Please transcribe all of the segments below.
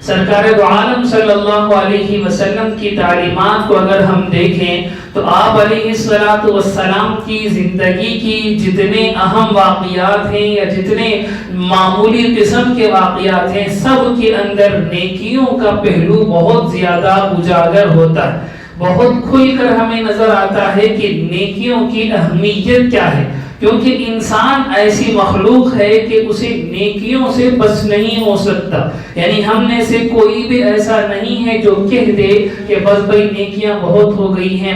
سرکار دو عالم صلی اللہ علیہ وسلم کی تعلیمات کو اگر ہم دیکھیں تو آپ علیہ السلام کی زندگی کی جتنے اہم واقعات ہیں یا جتنے معمولی قسم کے واقعات ہیں، سب کے اندر نیکیوں کا پہلو بہت زیادہ اجاگر ہوتا ہے، بہت کھل کر ہمیں نظر آتا ہے کہ نیکیوں کی اہمیت کیا ہے، کیونکہ انسان ایسی مخلوق ہے کہ اسے نیکیوں سے بس نہیں ہو سکتا۔ یعنی ہم میں سے کوئی بھی ایسا نہیں ہے جو کہہ دے کہ بس بھئی نیکیاں بہت ہو گئی ہیں،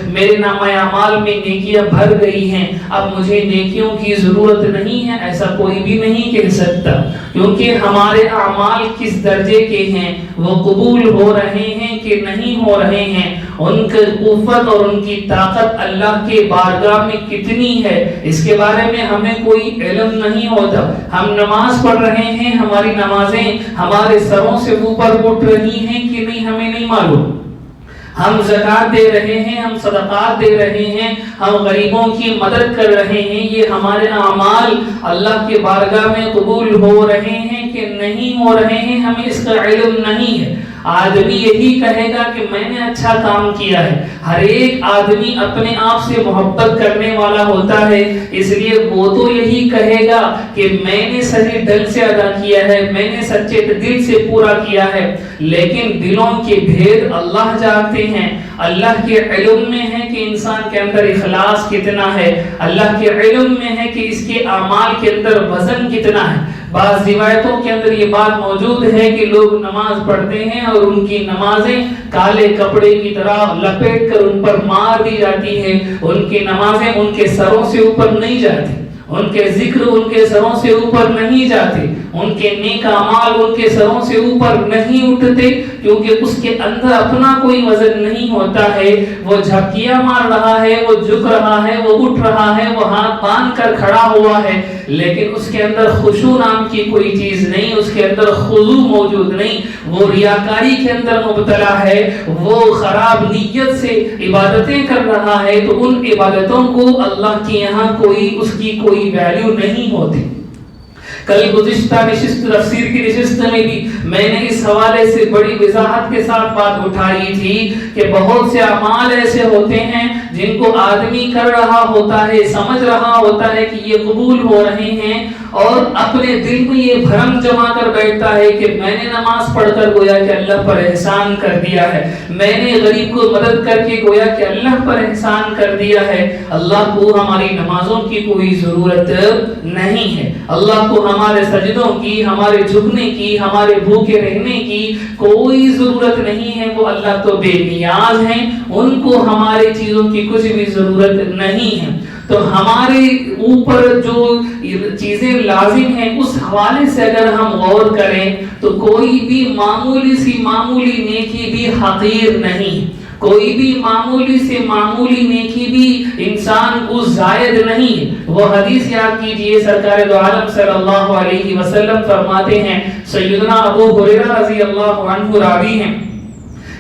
میرے نامہ اعمال میں نیکیاں بھر گئی ہیں، اب مجھے نیکیوں کی ضرورت نہیں ہے، ایسا کوئی بھی نہیں کہہ سکتا، کیونکہ ہمارے اعمال کس درجے کے ہیں، وہ قبول ہو رہے ہیں کہ نہیں ہو رہے ہیں، ان کی قوت اور ان کی طاقت اللہ کے بارگاہ میں کتنی ہے، اس کے بارے میں ہمیں کوئی علم نہیں ہوتا۔ ہم نماز پڑھ رہے ہیں، ہماری نمازیں ہمارے سروں سے اوپر اٹھ رہی ہیں کہ نہیں، ہمیں نہیں معلوم۔ ہم زکوٰۃ دے رہے ہیں، ہم صدقات دے رہے ہیں، ہم غریبوں کی مدد کر رہے ہیں، یہ ہمارے اعمال اللہ کے بارگاہ میں قبول ہو رہے ہیں کہ نہیں ہو رہے ہیں، ہمیں اس کا علم نہیں ہے۔ آدمی یہی کہے گا کہ میں نے اچھا کام کیا ہے۔ ہر ایک آدمی اپنے آپ سے محبت کرنے والا ہوتا ہے، اس لیے وہ تو یہی کہے گا کہ میں نے صحیح دل سے ادا کیا ہے، میں نے سچے دل سے پورا کیا ہے، لیکن دلوں کے بھید اللہ جانتے ہیں۔ اللہ کے علم میں ہے کہ انسان کے اندر اخلاص کتنا ہے، اللہ کے علم میں ہے کہ اس کے اعمال کے اندر وزن کتنا ہے۔ بعض روایتوں کے اندر یہ بات موجود ہے کہ لوگ نماز پڑھتے ہیں اور ان کی نمازیں کالے کپڑے کی طرح لپیٹ کر ان پر مار دی جاتی ہیں، ان کی نمازیں ان کے سروں سے اوپر نہیں جاتی، ان کے ذکر ان کے سروں سے اوپر نہیں جاتے، ان کے نیک اعمال ان کے سروں سے اوپر نہیں اٹھتے، کیونکہ اس کے اندر اپنا کوئی وزن نہیں ہوتا ہے۔ وہ جھپکیاں مار رہا ہے، وہ جھک رہا ہے، وہ اٹھ رہا ہے، وہ ہاتھ باندھ کر کھڑا ہوا ہے، لیکن اس کے اندر خشوع نام کی کوئی چیز نہیں، اس کے اندر خضوع موجود نہیں، وہ ریاکاری کے اندر مبتلا ہے، وہ خراب نیت سے عبادتیں کر رہا ہے، تو ان عبادتوں کو اللہ کے یہاں کوئی اس کی کوئی ویلیو نہیں ہوتی۔ کل گزشتہ نشست تفسیر کی نشست میں بھی میں نے اس حوالے سے بڑی وضاحت کے ساتھ بات اٹھائی تھی کہ بہت سے اعمال ایسے ہوتے ہیں جن کو آدمی کر رہا ہوتا ہے، سمجھ رہا ہوتا ہے کہ یہ قبول ہو رہے ہیں، اور اپنے دل میں یہ بھرم جما کر بیٹھتا ہے کہ میں نے نماز پڑھ کر گویا کہ اللہ پر احسان کر دیا ہے، میں نے غریب کو مدد کر کے گویا کہ اللہ پر احسان کر دیا ہے۔ اللہ کو ہماری نمازوں کی کوئی ضرورت نہیں ہے، اللہ کو ہمارے سجدوں کی، ہمارے جھکنے کی، ہمارے بھوکے رہنے کی کوئی ضرورت نہیں ہے، وہ اللہ تو بے نیاز ہیں، ان کو ہماری چیزوں کی کچھ بھی ضرورت نہیں ہے۔ تو ہمارے اوپر جو چیزیں لازم ہیں اس حوالے سے اگر ہم غور کریں تو کوئی بھی معمولی سی معمولی نیکی بھی حقیر نہیں، کوئی بھی معمولی سے معمولی نیکی بھی انسان کو زائد نہیں۔ وہ حدیث یاد کیجئے، سرکار دو عالم صلی اللہ علیہ وسلم فرماتے ہیں، سیدنا ابو ہریرہ رضی اللہ عنہ راوی ہیں،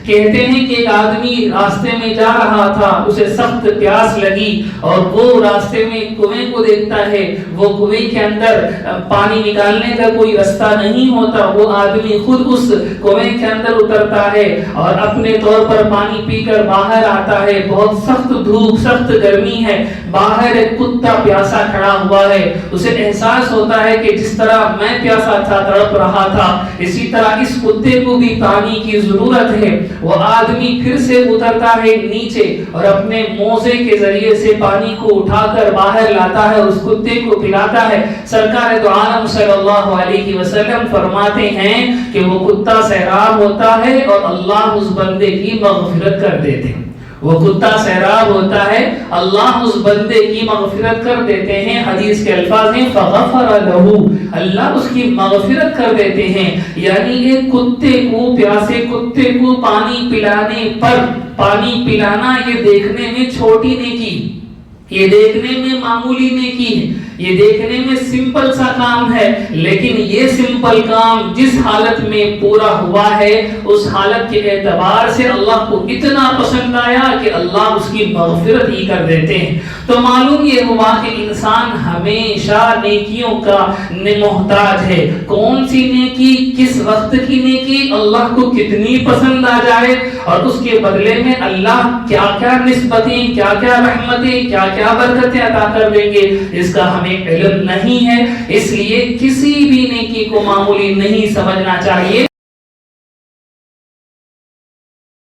کہتے ہیں کہ ایک آدمی راستے میں جا رہا تھا، اسے سخت پیاس لگی اور وہ راستے میں کنویں کو دیکھتا ہے، وہ کنویں کے اندر پانی نکالنے کا کوئی رستہ نہیں ہوتا، وہ آدمی خود اس کنویں کے اندر اترتا ہے اور اپنے طور پر پانی پی کر باہر آتا ہے۔ بہت سخت دھوپ، سخت گرمی ہے، باہر ایک کتا پیاسا کھڑا ہوا ہے، اسے احساس ہوتا ہے کہ جس طرح میں پیاسا تھا، تڑپ رہا تھا، اسی طرح اس کتے کو بھی پانی کی ضرورت ہے۔ وہ آدمی پھر سے اترتا ہے نیچے اور اپنے موزے کے ذریعے سے پانی کو اٹھا کر باہر لاتا ہے، اس کتے کو پلاتا ہے۔ سرکار دو عالم صلی اللہ علیہ وسلم فرماتے ہیں کہ وہ کتا سیراب ہوتا ہے اور اللہ اس بندے کی مغفرت کر دیتے ہیں۔ وہ کتا سیراب ہوتا ہے، اللہ اس بندے کی مغفرت کر دیتے ہیں۔ حدیث کے الفاظ ہیں فغفر لہ، اللہ اس کی مغفرت کر دیتے ہیں۔ یعنی ایک کتے کو، پیاسے کتے کو پانی پلانے پر، پانی پلانا یہ دیکھنے میں چھوٹی نیکی، یہ دیکھنے میں معمولی نیکی ہے، یہ دیکھنے میں سمپل سا کام ہے، لیکن یہ سمپل کام جس حالت میں پورا ہوا ہے اس حالت کے اعتبار سے اللہ کو اتنا پسند آیا کہ اللہ اس کی مغفرت ہی کر دیتے ہیں۔ تو معلوم یہ ہوا کہ انسان ہمیشہ نیکیوں کا محتاج ہے۔ کون سی نیکی، کس وقت کی نیکی اللہ کو کتنی پسند آ جائے اور اس کے بدلے میں اللہ کیا کیا نسبتیں، کیا کیا رحمتیں، کیا کیا برکتیں عطا کر دیں گے، اس کا ہمیں علم نہیں ہے۔ اس لیے کسی بھی نیکی کو معمولی نہیں سمجھنا چاہیے۔